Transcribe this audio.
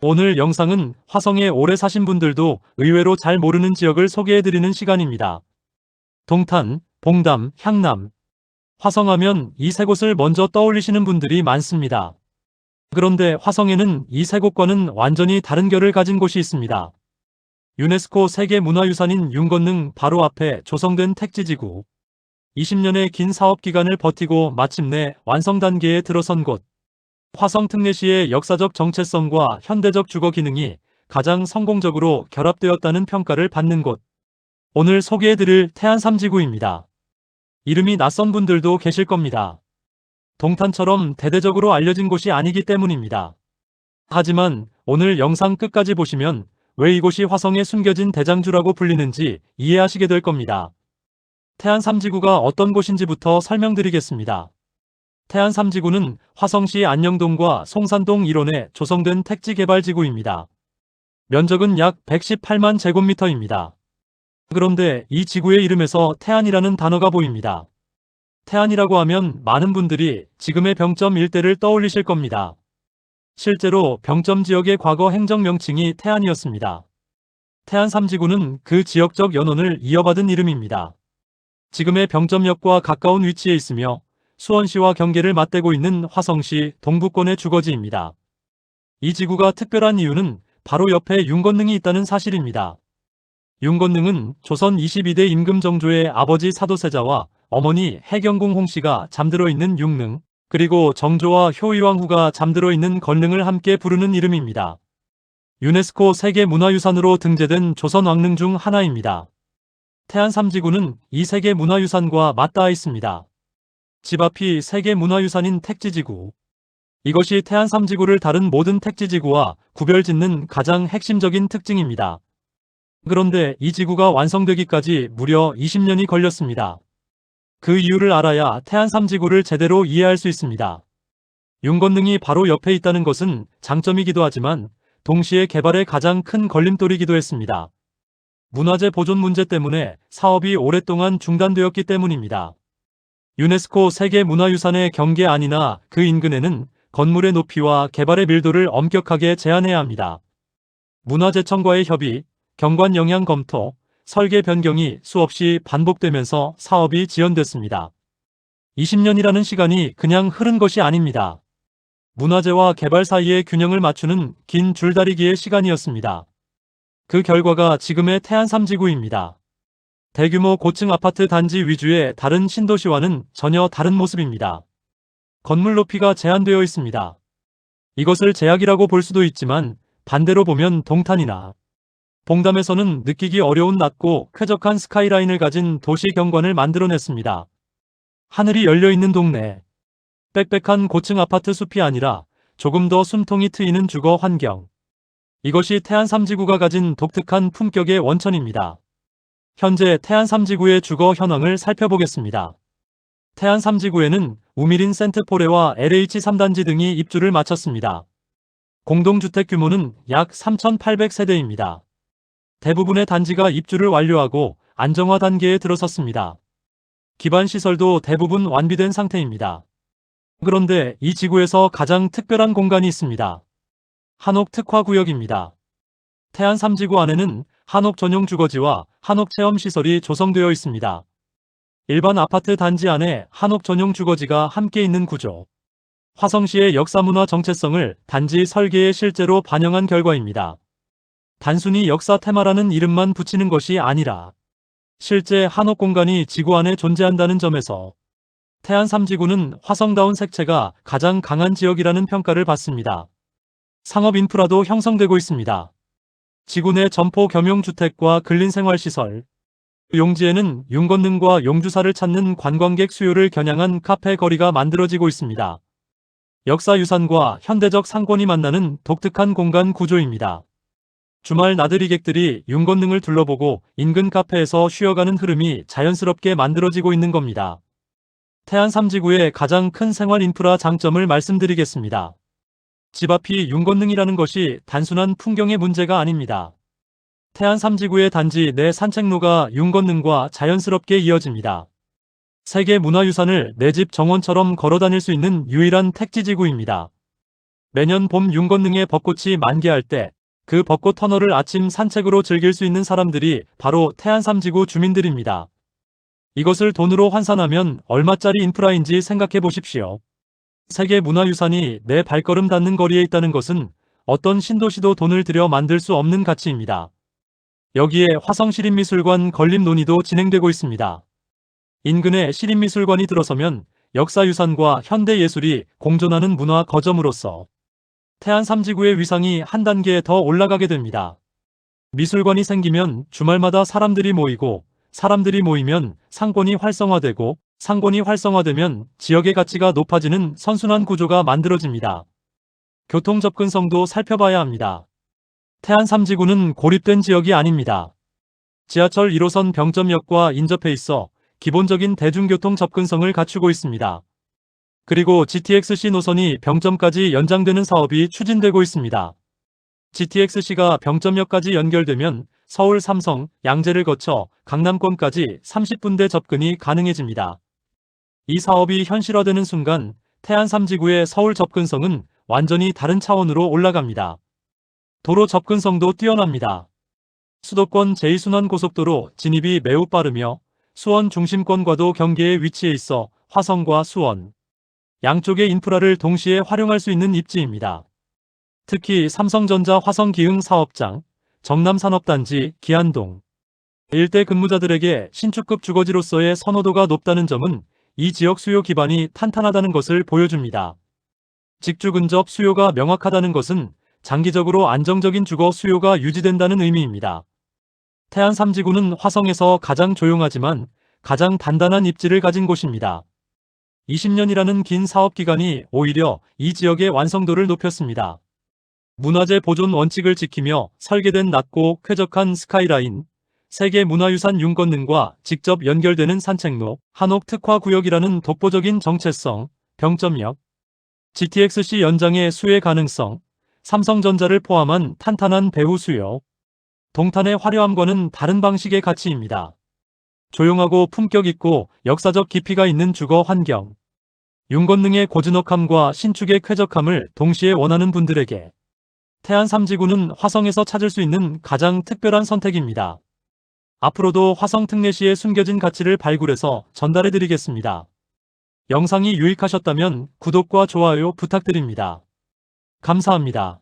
오늘 영상은 화성에 오래 사신 분들도 의외로 잘 모르는 지역을 소개해드리는 시간입니다. 동탄, 봉담, 향남. 화성하면 이 세 곳을 먼저 떠올리시는 분들이 많습니다. 그런데 화성에는 이 세 곳과는 완전히 다른 결을 가진 곳이 있습니다. 유네스코 세계문화유산인 윤건능 바로 앞에 조성된 택지지구. 20년의 긴 사업 기간을 버티고 마침내 완성 단계에 들어선 곳. 화성 특례시의 역사적 정체성과 현대적 주거 기능이 가장 성공적으로 결합되었다는 평가를 받는 곳. 오늘 소개해드릴 태안3지구입니다. 이름이 낯선 분들도 계실 겁니다. 동탄처럼 대대적으로 알려진 곳이 아니기 때문입니다. 하지만 오늘 영상 끝까지 보시면 왜 이곳이 화성에 숨겨진 대장주라고 불리는지 이해하시게 될 겁니다. 태안3지구가 어떤 곳인지부터 설명드리겠습니다. 태안3지구는 화성시 안녕동과 송산동 일원에 조성된 택지개발지구입니다. 면적은 약 118만 제곱미터입니다. 그런데 이 지구의 이름에서 태안이라는 단어가 보입니다. 태안이라고 하면 많은 분들이 지금의 병점 일대를 떠올리실 겁니다. 실제로 병점 지역의 과거 행정 명칭이 태안이었습니다. 태안3지구는 그 지역적 연원을 이어받은 이름입니다. 지금의 병점역과 가까운 위치에 있으며 수원시와 경계를 맞대고 있는 화성시 동부권의 주거지입니다. 이 지구가 특별한 이유는 바로 옆에 윤건능이 있다는 사실입니다. 윤건능은 조선 22대 임금정조의 아버지 사도세자와 어머니 해경궁 홍씨가 잠들어 있는 윤능, 그리고 정조와 효의왕후가 잠들어 있는 건능을 함께 부르는 이름입니다. 유네스코 세계문화유산으로 등재된 조선 왕릉 중 하나입니다. 태안3지구는 이 세계문화유산과 맞닿아 있습니다. 집 앞이 세계문화유산인 택지지구. 이것이 태안3지구를 다른 모든 택지지구와 구별짓는 가장 핵심적인 특징입니다. 그런데 이 지구가 완성되기까지 무려 20년이 걸렸습니다. 그 이유를 알아야 태안3지구를 제대로 이해할 수 있습니다. 윤건능이 바로 옆에 있다는 것은 장점이기도 하지만 동시에 개발의 가장 큰 걸림돌이기도 했습니다. 문화재 보존 문제 때문에 사업이 오랫동안 중단되었기 때문입니다. 유네스코 세계문화유산의 경계 안이나 그 인근에는 건물의 높이와 개발의 밀도를 엄격하게 제한해야 합니다. 문화재청과의 협의, 경관 영향 검토, 설계 변경이 수없이 반복되면서 사업이 지연됐습니다. 20년이라는 시간이 그냥 흐른 것이 아닙니다. 문화재와 개발 사이의 균형을 맞추는 긴 줄다리기의 시간이었습니다. 그 결과가 지금의 태안3지구입니다. 대규모 고층 아파트 단지 위주의 다른 신도시와는 전혀 다른 모습입니다. 건물 높이가 제한되어 있습니다. 이것을 제약이라고 볼 수도 있지만 반대로 보면 동탄이나 봉담에서는 느끼기 어려운 낮고 쾌적한 스카이라인을 가진 도시 경관을 만들어냈습니다. 하늘이 열려있는 동네. 빽빽한 고층 아파트 숲이 아니라 조금 더 숨통이 트이는 주거 환경. 이것이 태안3지구가 가진 독특한 품격의 원천입니다. 현재 태안3지구의 주거 현황을 살펴보겠습니다. 태안3지구에는 우미린 센트포레와 LH3단지 등이 입주를 마쳤습니다. 공동주택 규모는 약 3,800세대입니다. 대부분의 단지가 입주를 완료하고 안정화 단계에 들어섰습니다. 기반 시설도 대부분 완비된 상태입니다. 그런데 이 지구에서 가장 특별한 공간이 있습니다. 한옥 특화구역입니다. 태안3지구 안에는 한옥 전용 주거지와 한옥 체험시설이 조성되어 있습니다. 일반 아파트 단지 안에 한옥 전용 주거지가 함께 있는 구조. 화성시의 역사문화 정체성을 단지 설계에 실제로 반영한 결과입니다. 단순히 역사 테마라는 이름만 붙이는 것이 아니라 실제 한옥 공간이 지구 안에 존재한다는 점에서 태안3지구는 화성다운 색채가 가장 강한 지역이라는 평가를 받습니다. 상업 인프라도 형성되고 있습니다. 지구 내 점포 겸용주택과 근린생활시설, 용지에는 윤건능과 용주사를 찾는 관광객 수요를 겨냥한 카페 거리가 만들어지고 있습니다. 역사유산과 현대적 상권이 만나는 독특한 공간 구조입니다. 주말 나들이객들이 윤건능을 둘러보고 인근 카페에서 쉬어가는 흐름이 자연스럽게 만들어지고 있는 겁니다. 태안3지구의 가장 큰 생활 인프라 장점을 말씀드리겠습니다. 집 앞이 윤건능이라는 것이 단순한 풍경의 문제가 아닙니다. 태안3지구의 단지 내 산책로가 윤건능과 자연스럽게 이어집니다. 세계문화유산을 내 집 정원처럼 걸어다닐 수 있는 유일한 택지지구입니다. 매년 봄 윤건능에 벚꽃이 만개할 때 그 벚꽃 터널을 아침 산책으로 즐길 수 있는 사람들이 바로 태안3지구 주민들입니다. 이것을 돈으로 환산하면 얼마짜리 인프라인지 생각해 보십시오. 세계 문화유산이 내 발걸음 닿는 거리에 있다는 것은 어떤 신도시도 돈을 들여 만들 수 없는 가치입니다. 여기에 화성시립미술관 건립 논의도 진행되고 있습니다. 인근에 시립미술관이 들어서면 역사유산과 현대예술이 공존하는 문화 거점으로서 태안3지구의 위상이 한 단계 더 올라가게 됩니다. 미술관이 생기면 주말마다 사람들이 모이고, 사람들이 모이면 상권이 활성화되고, 상권이 활성화되면 지역의 가치가 높아지는 선순환 구조가 만들어집니다. 교통 접근성도 살펴봐야 합니다. 태안3지구는 고립된 지역이 아닙니다. 지하철 1호선 병점역과 인접해 있어 기본적인 대중교통 접근성을 갖추고 있습니다. 그리고 GTX-C 노선이 병점까지 연장되는 사업이 추진되고 있습니다. GTX-C가 병점역까지 연결되면 서울 삼성, 양재를 거쳐 강남권까지 30분대 접근이 가능해집니다. 이 사업이 현실화되는 순간 태안3지구의 서울 접근성은 완전히 다른 차원으로 올라갑니다. 도로 접근성도 뛰어납니다. 수도권 제2순환고속도로 진입이 매우 빠르며 수원 중심권과도 경계에 위치해 있어 화성과 수원, 양쪽의 인프라를 동시에 활용할 수 있는 입지입니다. 특히 삼성전자 화성기흥 사업장, 정남산업단지, 기안동 일대 근무자들에게 신축급 주거지로서의 선호도가 높다는 점은 이 지역 수요 기반이 탄탄하다는 것을 보여줍니다. 직주 근접 수요가 명확하다는 것은 장기적으로 안정적인 주거 수요가 유지된다는 의미입니다. 태안3지구는 화성에서 가장 조용하지만 가장 단단한 입지를 가진 곳입니다. 20년이라는 긴 사업 기간이 오히려 이 지역의 완성도를 높였습니다. 문화재 보존 원칙을 지키며 설계된 낮고 쾌적한 스카이라인, 세계문화유산 윤건능과 직접 연결되는 산책로, 한옥 특화구역이라는 독보적인 정체성, 병점역, GTX-C 연장의 수혜 가능성, 삼성전자를 포함한 탄탄한 배후 수요, 동탄의 화려함과는 다른 방식의 가치입니다. 조용하고 품격 있고 역사적 깊이가 있는 주거 환경, 윤건능의 고즈넉함과 신축의 쾌적함을 동시에 원하는 분들에게 태안3지구는 화성에서 찾을 수 있는 가장 특별한 선택입니다. 앞으로도 화성 특례시의 숨겨진 가치를 발굴해서 전달해드리겠습니다. 영상이 유익하셨다면 구독과 좋아요 부탁드립니다. 감사합니다.